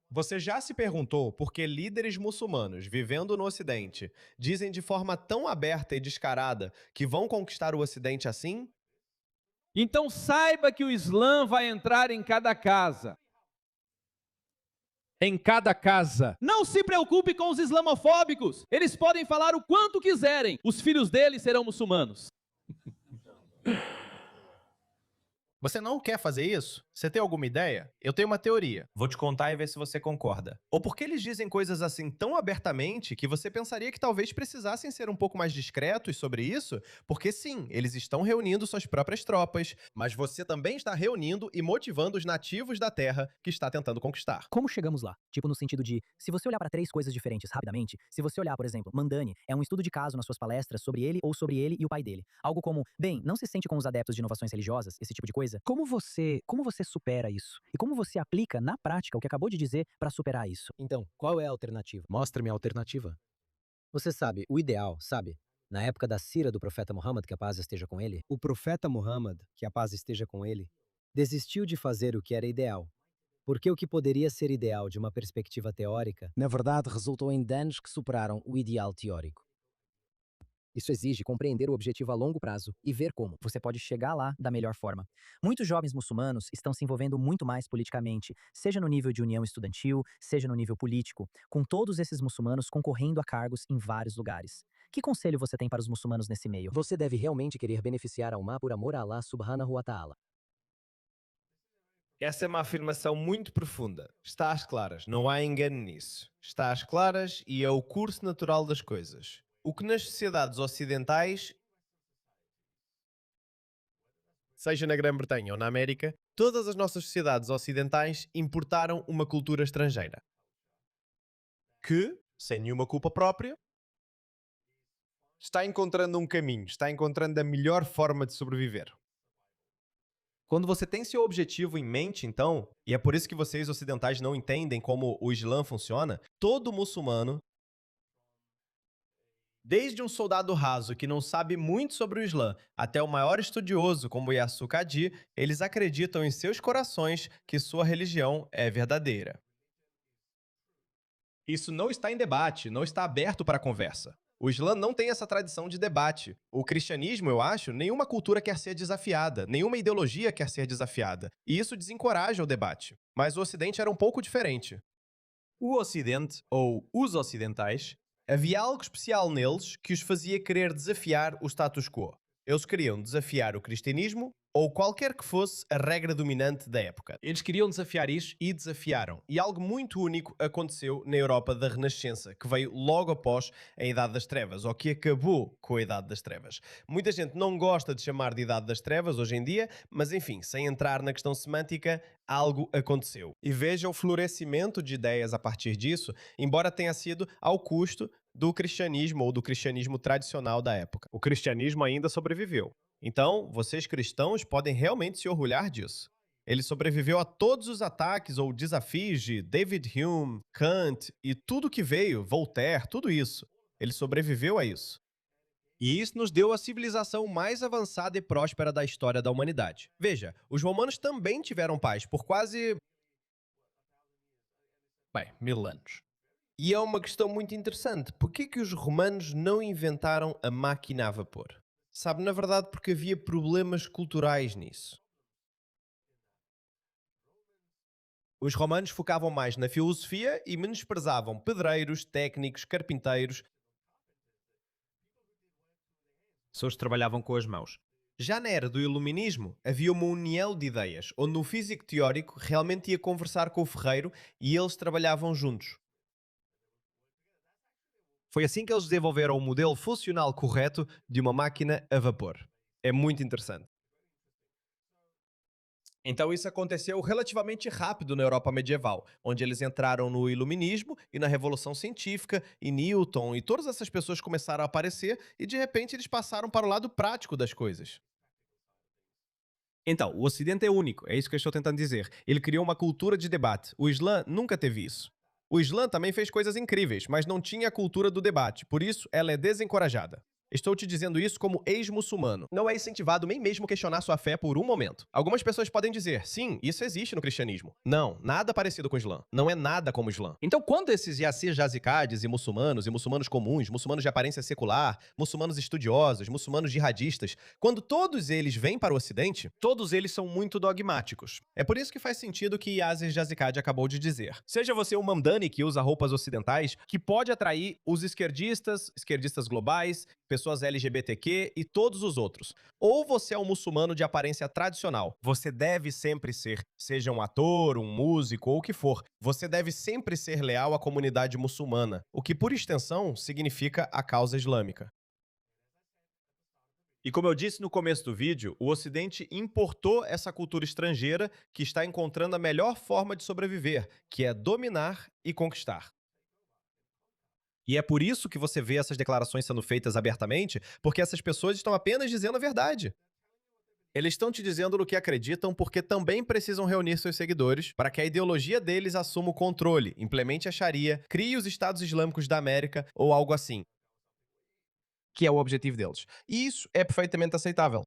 Você já se perguntou por que líderes muçulmanos vivendo no Ocidente dizem de forma tão aberta e descarada que vão conquistar o Ocidente assim? Então saiba que o Islã vai entrar em cada casa. Em cada casa. Não se preocupe com os islamofóbicos. Eles podem falar o quanto quiserem. Os filhos deles serão muçulmanos. Você não quer fazer isso? Você tem alguma ideia? Eu tenho uma teoria. Vou te contar e ver se você concorda. Ou porque eles dizem coisas assim tão abertamente que você pensaria que talvez precisassem ser um pouco mais discretos sobre isso? Porque sim, eles estão reunindo suas próprias tropas, mas você também está reunindo e motivando os nativos da terra que está tentando conquistar. Como chegamos lá? Tipo, no sentido de, se você olhar para três coisas diferentes rapidamente, se você olhar, por exemplo, Mandani é um estudo de caso nas suas palestras sobre ele ou sobre ele e o pai dele. Algo como, bem, não se sente com os adeptos de inovações religiosas, esse tipo de coisa. Como você supera isso? E como você aplica na prática o que acabou de dizer para superar isso? Então, qual é a alternativa? Mostre-me a alternativa. Você sabe, o ideal, sabe? Na época da Sira do profeta Muhammad, que a paz esteja com ele, o profeta Muhammad, que a paz esteja com ele, desistiu de fazer o que era ideal. Porque o que poderia ser ideal de uma perspectiva teórica, na verdade resultou em danos que superaram o ideal teórico. Isso exige compreender o objetivo a longo prazo e ver como. Você pode chegar lá da melhor forma. Muitos jovens muçulmanos estão se envolvendo muito mais politicamente, seja no nível de união estudantil, seja no nível político, com todos esses muçulmanos concorrendo a cargos em vários lugares. Que conselho você tem para os muçulmanos nesse meio? Você deve realmente querer beneficiar a Ummah por amor a Allah subhanahu wa ta'ala. Essa é uma afirmação muito profunda. Está às claras, não há engano nisso. Está às claras e é o curso natural das coisas. O que nas sociedades ocidentais, seja na Grã-Bretanha ou na América, todas as nossas sociedades ocidentais importaram uma cultura estrangeira. Que, sem nenhuma culpa própria, está encontrando um caminho, está encontrando a melhor forma de sobreviver. Quando você tem seu objetivo em mente, então, e é por isso que vocês ocidentais não entendem como o Islã funciona, todo muçulmano, desde um soldado raso que não sabe muito sobre o Islã, até o maior estudioso como Yasu Kadi, eles acreditam em seus corações que sua religião é verdadeira. Isso não está em debate, não está aberto para conversa. O Islã não tem essa tradição de debate. O cristianismo, eu acho, nenhuma cultura quer ser desafiada, nenhuma ideologia quer ser desafiada. E isso desencoraja o debate. Mas o Ocidente era um pouco diferente. O Ocidente, ou os ocidentais, havia algo especial neles que os fazia querer desafiar o status quo. Eles queriam desafiar o cristianismo ou qualquer que fosse a regra dominante da época. Eles queriam desafiar isso e desafiaram. E algo muito único aconteceu na Europa da Renascença, que veio logo após a Idade das Trevas, ou que acabou com a Idade das Trevas. Muita gente não gosta de chamar de Idade das Trevas hoje em dia, mas enfim, sem entrar na questão semântica, algo aconteceu. E veja o florescimento de ideias a partir disso, embora tenha sido ao custo do cristianismo ou do cristianismo tradicional da época. O cristianismo ainda sobreviveu. Então, vocês cristãos podem realmente se orgulhar disso. Ele sobreviveu a todos os ataques ou desafios de David Hume, Kant e tudo que veio, Voltaire, tudo isso. Ele sobreviveu a isso. E isso nos deu a civilização mais avançada e próspera da história da humanidade. Veja, os romanos também tiveram paz por quase, bem, 1000 anos. E é uma questão muito interessante. Por que os romanos não inventaram a máquina a vapor? Sabe, na verdade, porque havia problemas culturais nisso. Os romanos focavam mais na filosofia e menosprezavam pedreiros, técnicos, carpinteiros, pessoas que trabalhavam com as mãos. Já na era do Iluminismo, havia uma união de ideias, onde o físico teórico realmente ia conversar com o ferreiro e eles trabalhavam juntos. Foi assim que eles desenvolveram o modelo funcional correto de uma máquina a vapor. É muito interessante. Então isso aconteceu relativamente rápido na Europa medieval, onde eles entraram no Iluminismo e na Revolução Científica, e Newton e todas essas pessoas começaram a aparecer e de repente eles passaram para o lado prático das coisas. Então, o Ocidente é único, é isso que eu estou tentando dizer. Ele criou uma cultura de debate. O Islã nunca teve isso. O Islã também fez coisas incríveis, mas não tinha a cultura do debate, por isso ela é desencorajada. Estou te dizendo isso como ex-muçulmano. Não é incentivado nem mesmo questionar sua fé por um momento. Algumas pessoas podem dizer, sim, isso existe no cristianismo. Não, nada parecido com o Islã. Não é nada como o Islã. Então, quando esses Yassir Jazikades e muçulmanos comuns, muçulmanos de aparência secular, muçulmanos estudiosos, muçulmanos jihadistas, quando todos eles vêm para o Ocidente, todos eles são muito dogmáticos. É por isso que faz sentido o que Yassir Jazikad acabou de dizer. Seja você um Mamdani que usa roupas ocidentais, que pode atrair os esquerdistas globais, pessoas LGBTQ e todos os outros. Ou você é um muçulmano de aparência tradicional. Você deve sempre ser, seja um ator, um músico ou o que for, você deve sempre ser leal à comunidade muçulmana, o que por extensão significa a causa islâmica. E como eu disse no começo do vídeo, o Ocidente importou essa cultura estrangeira que está encontrando a melhor forma de sobreviver, que é dominar e conquistar. E é por isso que você vê essas declarações sendo feitas abertamente, porque essas pessoas estão apenas dizendo a verdade. Eles estão te dizendo no que acreditam porque também precisam reunir seus seguidores para que a ideologia deles assuma o controle, implemente a Sharia, crie os Estados Islâmicos da América ou algo assim, que é o objetivo deles. E isso é perfeitamente aceitável.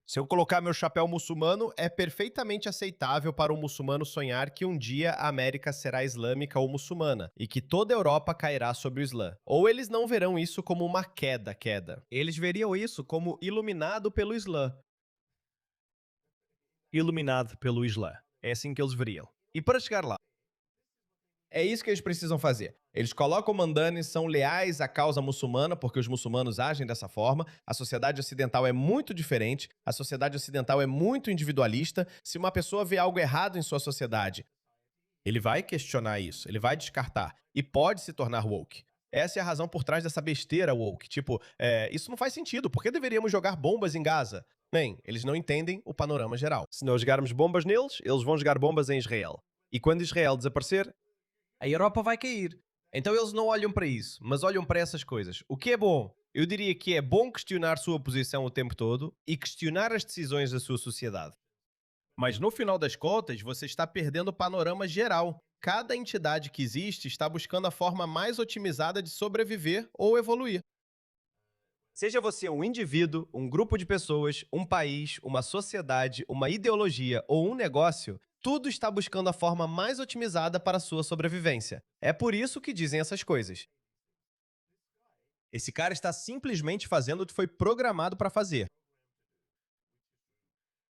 Se eu colocar meu chapéu muçulmano, é perfeitamente aceitável para um muçulmano sonhar que um dia a América será islâmica ou muçulmana e que toda a Europa cairá sobre o Islã. Ou eles não verão isso como uma queda. Eles veriam isso como iluminado pelo Islã. Iluminado pelo Islã. É assim que eles veriam. E para chegar lá, é isso que eles precisam fazer. Eles colocam mandanes, são leais à causa muçulmana, porque os muçulmanos agem dessa forma. A sociedade ocidental é muito diferente. A sociedade ocidental é muito individualista. Se uma pessoa vê algo errado em sua sociedade, ele vai questionar isso, ele vai descartar. E pode se tornar woke. Essa é a razão por trás dessa besteira woke. Tipo, isso não faz sentido. Por que deveríamos jogar bombas em Gaza? Bem, eles não entendem o panorama geral. Se nós jogarmos bombas neles, eles vão jogar bombas em Israel. E quando Israel desaparecer, a Europa vai cair. Então eles não olham para isso, mas olham para essas coisas. O que é bom? Eu diria que é bom questionar sua posição o tempo todo e questionar as decisões da sua sociedade. Mas no final das contas, você está perdendo o panorama geral. Cada entidade que existe está buscando a forma mais otimizada de sobreviver ou evoluir. Seja você um indivíduo, um grupo de pessoas, um país, uma sociedade, uma ideologia ou um negócio, tudo está buscando a forma mais otimizada para a sua sobrevivência. É por isso que dizem essas coisas. Esse cara está simplesmente fazendo o que foi programado para fazer,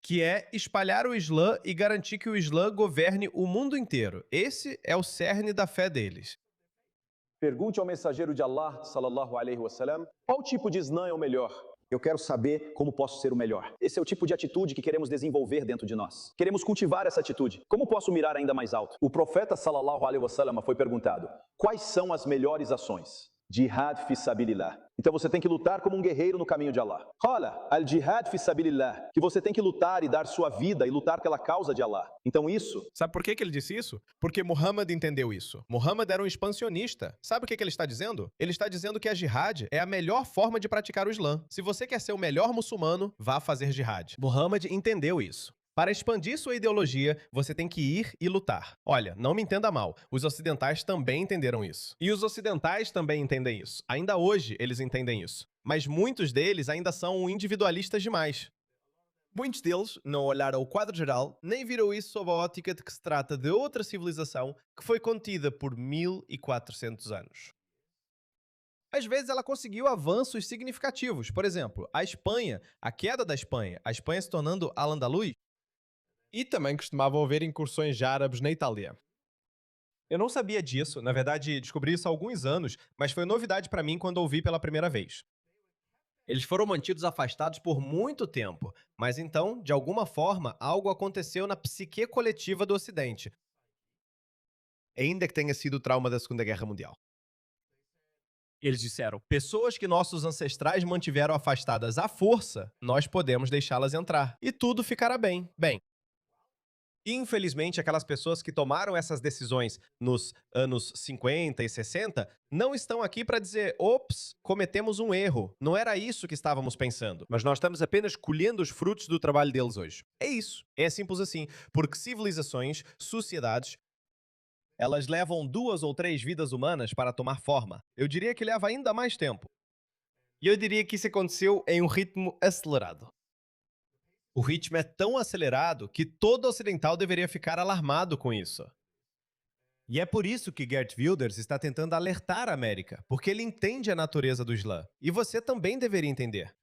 que é espalhar o Islã e garantir que o Islã governe o mundo inteiro. Esse é o cerne da fé deles. Pergunte ao mensageiro de Allah, sallallahu alaihi wasallam, qual tipo de Islã é o melhor? Eu quero saber como posso ser o melhor. Esse é o tipo de atitude que queremos desenvolver dentro de nós. Queremos cultivar essa atitude. Como posso mirar ainda mais alto? O profeta, sallallahu alaihi wasallam, foi perguntado, quais são as melhores ações? Jihad fi sabilillah. Então você tem que lutar como um guerreiro no caminho de Allah. Qala al-jihad fi sabilillah, que você tem que lutar e dar sua vida e lutar pela causa de Allah. Então isso... Sabe por que ele disse isso? Porque Muhammad entendeu isso. Muhammad era um expansionista. Sabe o que ele está dizendo? Ele está dizendo que a jihad é a melhor forma de praticar o Islã. Se você quer ser o melhor muçulmano, vá fazer jihad. Muhammad entendeu isso. Para expandir sua ideologia, você tem que ir e lutar. Olha, não me entenda mal, os ocidentais também entenderam isso. E os ocidentais também entendem isso. Ainda hoje eles entendem isso. Mas muitos deles ainda são individualistas demais. Muitos deles não olharam o quadro geral, nem viram isso sob a ótica de que se trata de outra civilização que foi contida por 1400 anos. Às vezes ela conseguiu avanços significativos. Por exemplo, a Espanha, a queda da Espanha, a Espanha se tornando Al-Andalus, e também costumavam haver incursões de árabes na Itália. Eu não sabia disso, na verdade descobri isso há alguns anos, mas foi novidade para mim quando ouvi pela primeira vez. Eles foram mantidos afastados por muito tempo, mas então, de alguma forma, algo aconteceu na psique coletiva do Ocidente, ainda que tenha sido o trauma da Segunda Guerra Mundial. Eles disseram, pessoas que nossos ancestrais mantiveram afastadas à força, nós podemos deixá-las entrar, e tudo ficará bem. Bem, infelizmente, aquelas pessoas que tomaram essas decisões nos anos 50 e 60 não estão aqui para dizer, ops, cometemos um erro. Não era isso que estávamos pensando. Mas nós estamos apenas colhendo os frutos do trabalho deles hoje. É isso. É simples assim. Porque civilizações, sociedades, elas levam 2 ou 3 vidas humanas para tomar forma. Eu diria que leva ainda mais tempo. E eu diria que isso aconteceu em um ritmo acelerado. O ritmo é tão acelerado que todo ocidental deveria ficar alarmado com isso. E é por isso que Geert Wilders está tentando alertar a América, porque ele entende a natureza do Islã. E você também deveria entender.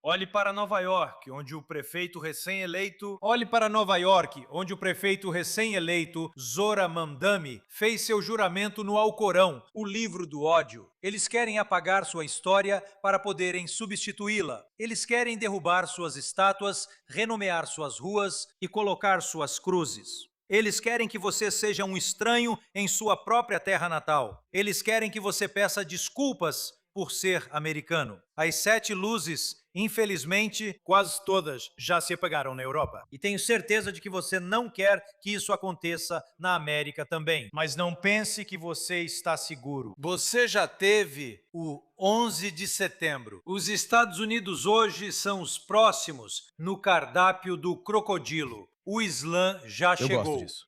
Olhe para Nova York, onde o prefeito recém-eleito Zora Mamdani fez seu juramento no Alcorão, o livro do ódio. Eles querem apagar sua história para poderem substituí-la. Eles querem derrubar suas estátuas, renomear suas ruas e colocar suas cruzes. Eles querem que você seja um estranho em sua própria terra natal. Eles querem que você peça desculpas por ser americano. As 7 luzes, infelizmente, quase todas já se apagaram na Europa. E tenho certeza de que você não quer que isso aconteça na América também. Mas não pense que você está seguro. Você já teve o 11 de setembro. Os Estados Unidos hoje são os próximos no cardápio do crocodilo. O Islã já Eu chegou gosto disso.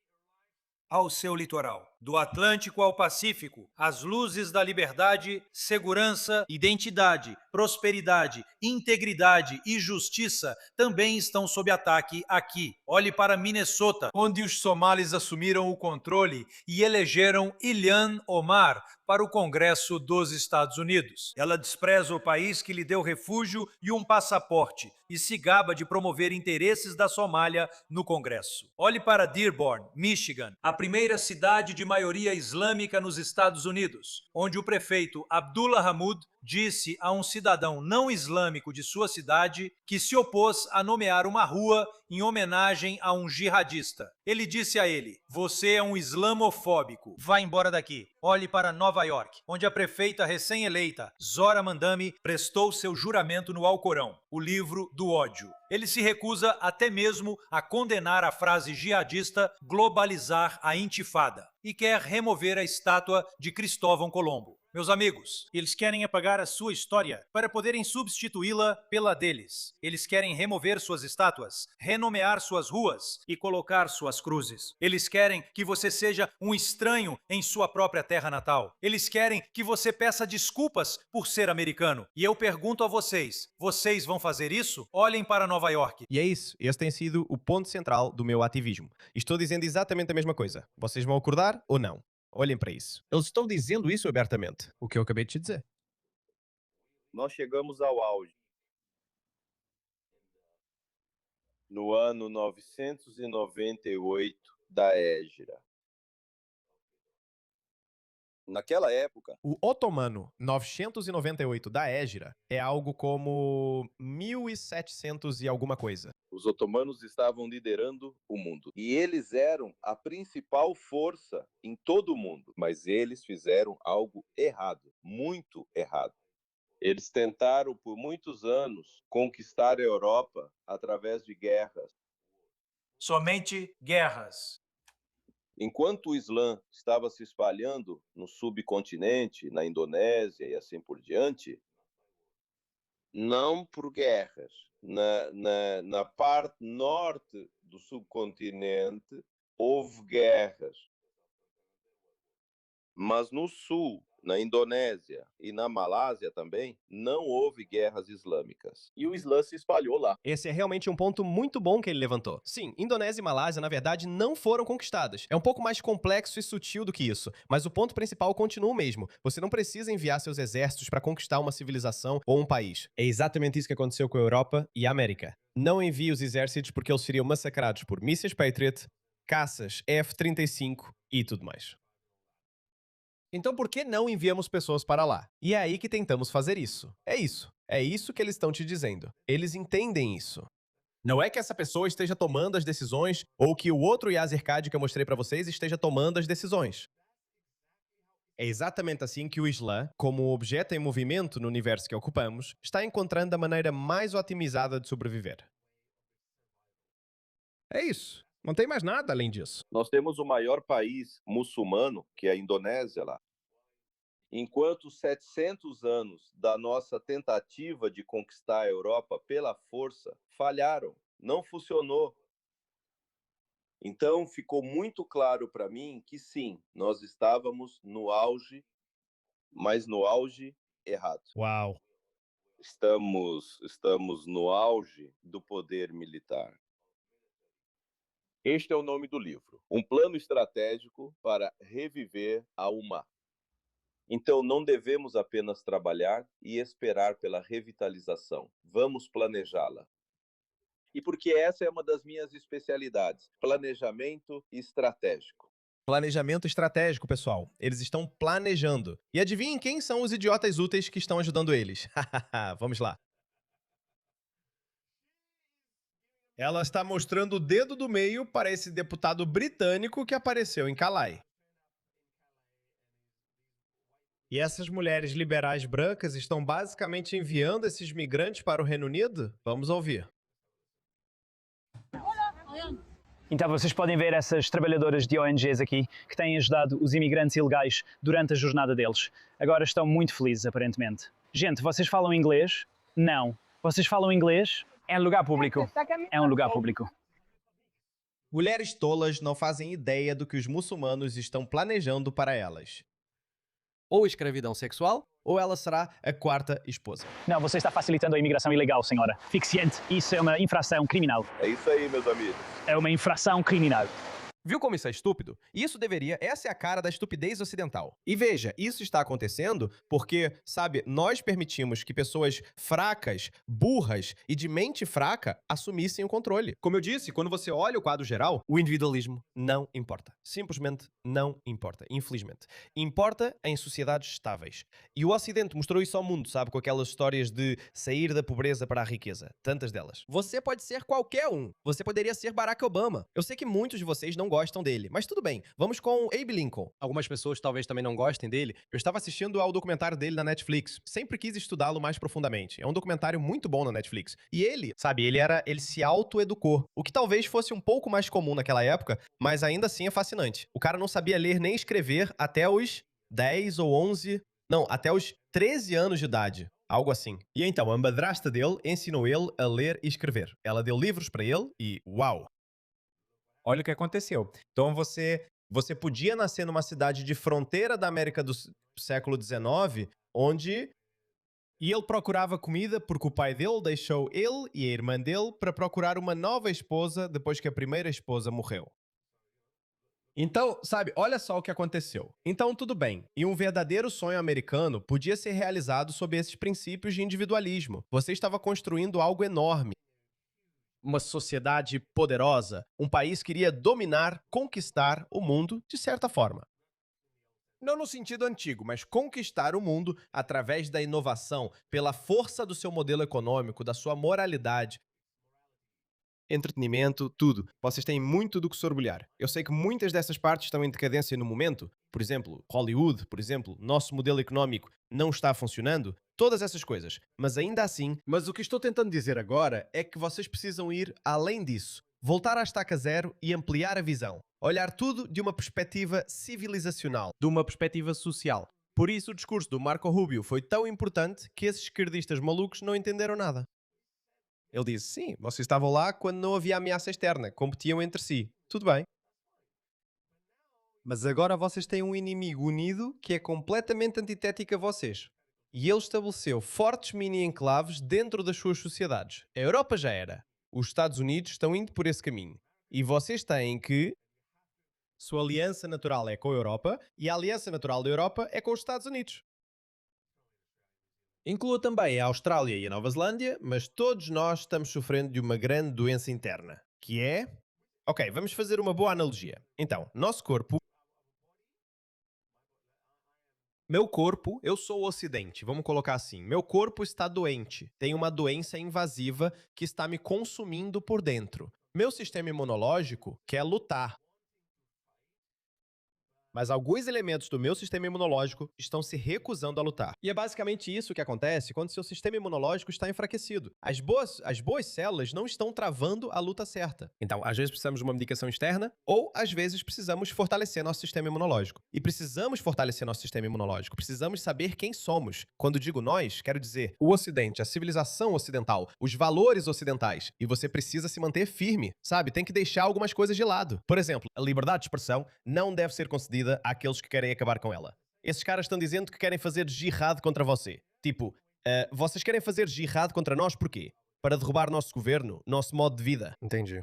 ao seu litoral. Do Atlântico ao Pacífico, as luzes da liberdade, segurança, identidade, prosperidade, integridade e justiça também estão sob ataque aqui. Olhe para Minnesota, onde os somalis assumiram o controle e elegeram Ilhan Omar para o Congresso dos Estados Unidos. Ela despreza o país que lhe deu refúgio e um passaporte e se gaba de promover interesses da Somália no Congresso. Olhe para Dearborn, Michigan, a primeira cidade de maioria islâmica nos Estados Unidos, onde o prefeito Abdullah Hamid disse a um cidadão não islâmico de sua cidade que se opôs a nomear uma rua em homenagem a um jihadista. Ele disse a ele: "Você é um islamofóbico. Vá embora daqui." Olhe para Nova York, onde a prefeita recém-eleita Zora Mamdani prestou seu juramento no Alcorão, o livro do ódio. Ele se recusa até mesmo a condenar a frase jihadista globalizar a intifada e quer remover a estátua de Cristóvão Colombo. Meus amigos, eles querem apagar a sua história para poderem substituí-la pela deles. Eles querem remover suas estátuas, renomear suas ruas e colocar suas cruzes. Eles querem que você seja um estranho em sua própria terra natal. Eles querem que você peça desculpas por ser americano. E eu pergunto a vocês, vocês vão fazer isso? Olhem para Nova York. E é isso, esse tem sido o ponto central do meu ativismo. E estou dizendo exatamente a mesma coisa. Vocês vão acordar ou não? Olhem para isso. Eles estão dizendo isso abertamente. O que eu acabei de te dizer. Nós chegamos ao auge no ano 998 da Égira. Naquela época, O otomano 998 da Égira é algo como 1700 e alguma coisa. os otomanos estavam liderando o mundo. E eles eram a principal força em todo o mundo. Mas eles fizeram algo errado, muito errado. Eles tentaram por muitos anos conquistar a Europa através de guerras. Somente guerras. Enquanto o Islã estava se espalhando no subcontinente, na Indonésia e assim por diante, não por guerras. Na parte norte do subcontinente houve guerras. Mas no sul, na Indonésia e na Malásia também, não houve guerras islâmicas. E o Islã se espalhou lá. Esse é realmente um ponto muito bom que ele levantou. Sim, Indonésia e Malásia, na verdade, não foram conquistadas. É um pouco mais complexo e sutil do que isso, mas o ponto principal continua o mesmo. Você não precisa enviar seus exércitos para conquistar uma civilização ou um país. É exatamente isso que aconteceu com a Europa e a América. Não envie os exércitos porque eles seriam massacrados por mísseis Patriot, caças F-35 e tudo mais. Então por que não enviamos pessoas para lá? E é aí que tentamos fazer isso. É isso. É isso que eles estão te dizendo. Eles entendem isso. Não é que essa pessoa esteja tomando as decisões ou que o outro Yasser Qad que eu mostrei para vocês esteja tomando as decisões. É exatamente assim que o Islã, como objeto em movimento no universo que ocupamos, está encontrando a maneira mais otimizada de sobreviver. É isso. Não tem mais nada além disso. Nós temos o maior país muçulmano, que é a Indonésia lá. Enquanto 700 anos da nossa tentativa de conquistar a Europa pela força falharam, não funcionou. Então ficou muito claro para mim que sim, nós estávamos no auge, mas no auge errado. Uau. Estamos no auge do poder militar. Este é o nome do livro. Um plano estratégico para reviver a Ummah. Então, não devemos apenas trabalhar e esperar pela revitalização. Vamos planejá-la. E porque essa é uma das minhas especialidades, planejamento estratégico. Planejamento estratégico, pessoal. Eles estão planejando. E adivinhem quem são os idiotas úteis que estão ajudando eles. Vamos lá. Ela está mostrando o dedo do meio para esse deputado britânico que apareceu em Calais. E essas mulheres liberais brancas estão basicamente enviando esses migrantes para o Reino Unido? Vamos ouvir. Então vocês podem ver essas trabalhadoras de ONGs aqui que têm ajudado os imigrantes ilegais durante a jornada deles. Agora estão muito felizes, aparentemente. Gente, vocês falam inglês? Não. Vocês falam inglês? É um lugar público. É um lugar público. Mulheres tolas não fazem ideia do que os muçulmanos estão planejando para elas. Ou escravidão sexual, ou ela será a quarta esposa. Não, você está facilitando a imigração ilegal, senhora. Fique ciente, isso é uma infração criminal. É isso aí, meus amigos. É uma infração criminal. Viu como isso é estúpido? Essa é a cara da estupidez ocidental. E veja, isso está acontecendo porque, sabe, nós permitimos que pessoas fracas, burras e de mente fraca assumissem o controle. Como eu disse, quando você olha o quadro geral, o individualismo não importa. Simplesmente não importa, infelizmente. Importa em sociedades estáveis. E o Ocidente mostrou isso ao mundo, sabe, com aquelas histórias de sair da pobreza para a riqueza. Tantas delas. Você pode ser qualquer um. Você poderia ser Barack Obama. Eu sei que muitos de vocês não gostam dele, mas tudo bem. Vamos com Abe Lincoln. Algumas pessoas talvez também não gostem dele. Eu estava assistindo ao documentário dele na Netflix. Sempre quis estudá-lo mais profundamente. É um documentário muito bom na Netflix. E ele, sabe, ele se autoeducou. O que talvez fosse um pouco mais comum naquela época, mas ainda assim é fascinante. O cara não sabia ler nem escrever até os 10 ou 11... Não, até os 13 anos de idade. Algo assim. E então, a madrasta dele ensinou ele a ler e escrever. Ela deu livros para ele e, uau! Olha o que aconteceu. Então, você podia nascer numa cidade de fronteira da América do século XIX, onde... E ele procurava comida porque o pai dele deixou ele e a irmã dele para procurar uma nova esposa depois que a primeira esposa morreu. Então, sabe, olha só o que aconteceu. Então, tudo bem. E um verdadeiro sonho americano podia ser realizado sob esses princípios de individualismo. Você estava construindo algo enorme. Uma sociedade poderosa. Um país que iria dominar, conquistar o mundo de certa forma. Não no sentido antigo, mas conquistar o mundo através da inovação, pela força do seu modelo econômico, da sua moralidade, entretenimento, tudo. Vocês têm muito do que se orgulhar. Eu sei que muitas dessas partes estão em decadência no momento. Por exemplo, Hollywood, por exemplo, nosso modelo económico não está funcionando. Todas essas coisas. Mas ainda assim... Mas o que estou tentando dizer agora é que vocês precisam ir além disso. Voltar à estaca zero e ampliar a visão. Olhar tudo de uma perspectiva civilizacional, de uma perspectiva social. Por isso o discurso do Marco Rubio foi tão importante que esses esquerdistas malucos não entenderam nada. Ele disse, sim, vocês estavam lá quando não havia ameaça externa, competiam entre si. Tudo bem. Mas agora vocês têm um inimigo unido que é completamente antitético a vocês. E ele estabeleceu fortes mini-enclaves dentro das suas sociedades. A Europa já era. Os Estados Unidos estão indo por esse caminho. E vocês têm que... Sua aliança natural é com a Europa e a aliança natural da Europa é com os Estados Unidos. Inclua também a Austrália e a Nova Zelândia, mas todos nós estamos sofrendo de uma grande doença interna, que é... Ok, vamos fazer uma boa analogia. Então, nosso corpo... Meu corpo, eu sou o Ocidente, vamos colocar assim. Meu corpo está doente, tem uma doença invasiva que está me consumindo por dentro. Meu sistema imunológico quer lutar. Mas alguns elementos do meu sistema imunológico estão se recusando a lutar. E é basicamente isso que acontece quando seu sistema imunológico está enfraquecido. As boas células não estão travando a luta certa. Então, às vezes precisamos de uma medicação externa, ou às vezes precisamos fortalecer nosso sistema imunológico. E precisamos fortalecer nosso sistema imunológico. Precisamos saber quem somos. Quando digo nós, quero dizer o Ocidente, a civilização ocidental, os valores ocidentais. E você precisa se manter firme, sabe? Tem que deixar algumas coisas de lado. Por exemplo, a liberdade de expressão não deve ser concedida àqueles que querem acabar com ela. Esses caras estão dizendo que querem fazer jihad contra você. Tipo, Vocês querem fazer jihad contra nós por quê? Para derrubar nosso governo, nosso modo de vida. Entendi.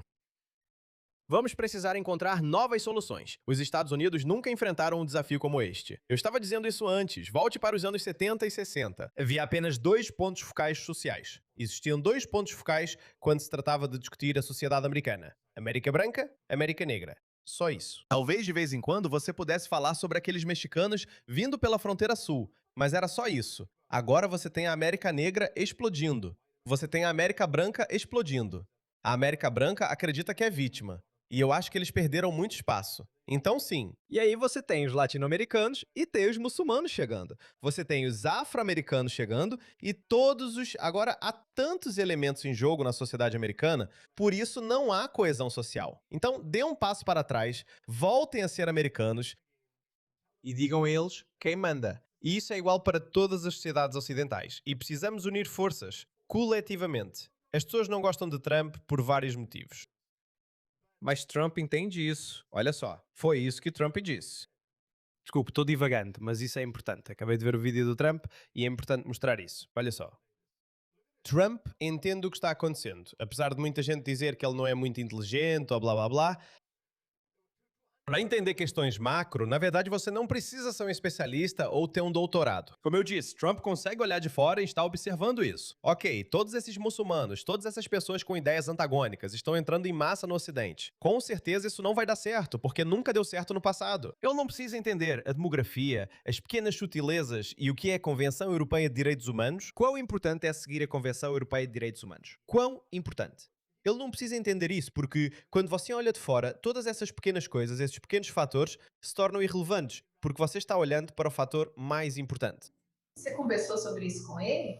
Vamos precisar encontrar novas soluções. Os Estados Unidos nunca enfrentaram um desafio como este. Eu estava dizendo isso antes. Volte para os anos 70 e 60. Havia apenas 2 pontos focais sociais. Existiam 2 pontos focais quando se tratava de discutir a sociedade americana. América Branca, América Negra. Só isso. Talvez de vez em quando você pudesse falar sobre aqueles mexicanos vindo pela fronteira sul, mas era só isso. Agora você tem a América Negra explodindo. Você tem a América Branca explodindo. A América Branca acredita que é vítima. E eu acho que eles perderam muito espaço. Então, sim. E aí você tem os latino-americanos e tem os muçulmanos chegando. Você tem os afro-americanos chegando e todos os... Agora, há tantos elementos em jogo na sociedade americana, por isso não há coesão social. Então, dê um passo para trás, voltem a ser americanos e digam a eles quem manda. E isso é igual para todas as sociedades ocidentais. E precisamos unir forças, coletivamente. As pessoas não gostam de Trump por vários motivos. Mas Trump entende isso. Olha só, foi isso que Trump disse. Desculpe, estou divagando, mas isso é importante. Acabei de ver o vídeo do Trump e é importante mostrar isso. Olha só. Trump entende o que está acontecendo. Apesar de muita gente dizer que ele não é muito inteligente ou blá blá blá. Para entender questões macro, na verdade você não precisa ser um especialista ou ter um doutorado. Como eu disse, Trump consegue olhar de fora e está observando isso. Ok, todos esses muçulmanos, todas essas pessoas com ideias antagônicas estão entrando em massa no Ocidente. Com certeza isso não vai dar certo, porque nunca deu certo no passado. Ele não precisa entender a demografia, as pequenas sutilezas e o que é a Convenção Europeia de Direitos Humanos. Quão importante é seguir a Convenção Europeia de Direitos Humanos? Quão importante? Ele não precisa entender isso, porque quando você olha de fora, todas essas pequenas coisas, esses pequenos fatores, se tornam irrelevantes, porque você está olhando para o fator mais importante. Você conversou sobre isso com ele?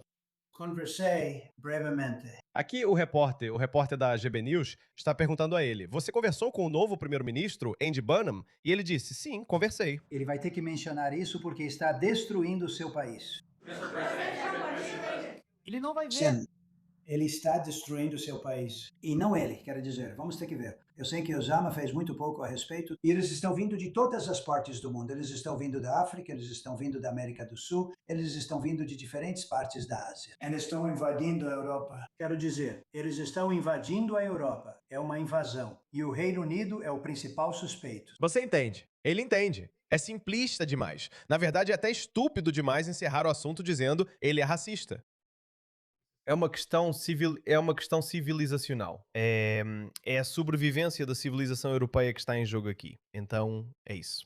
Conversei brevemente. Aqui o repórter da GB News, está perguntando a ele: você conversou com o novo primeiro-ministro, Andy Burnham? E ele disse: sim, conversei. Ele vai ter que mencionar isso porque está destruindo o seu país. Ele não vai ver. Sim. Ele está destruindo o seu país. E não ele, quero dizer. Vamos ter que ver. Eu sei que Osama fez muito pouco a respeito. E eles estão vindo de todas as partes do mundo. Eles estão vindo da África, eles estão vindo da América do Sul, eles estão vindo de diferentes partes da Ásia. Eles estão invadindo a Europa. Quero dizer, eles estão invadindo a Europa. É uma invasão. E o Reino Unido é o principal suspeito. Você entende? Ele entende. É simplista demais. Na verdade, é até estúpido demais encerrar o assunto dizendo ele é racista. É uma questão civilizacional. É a sobrevivência da civilização europeia que está em jogo aqui. Então, é isso.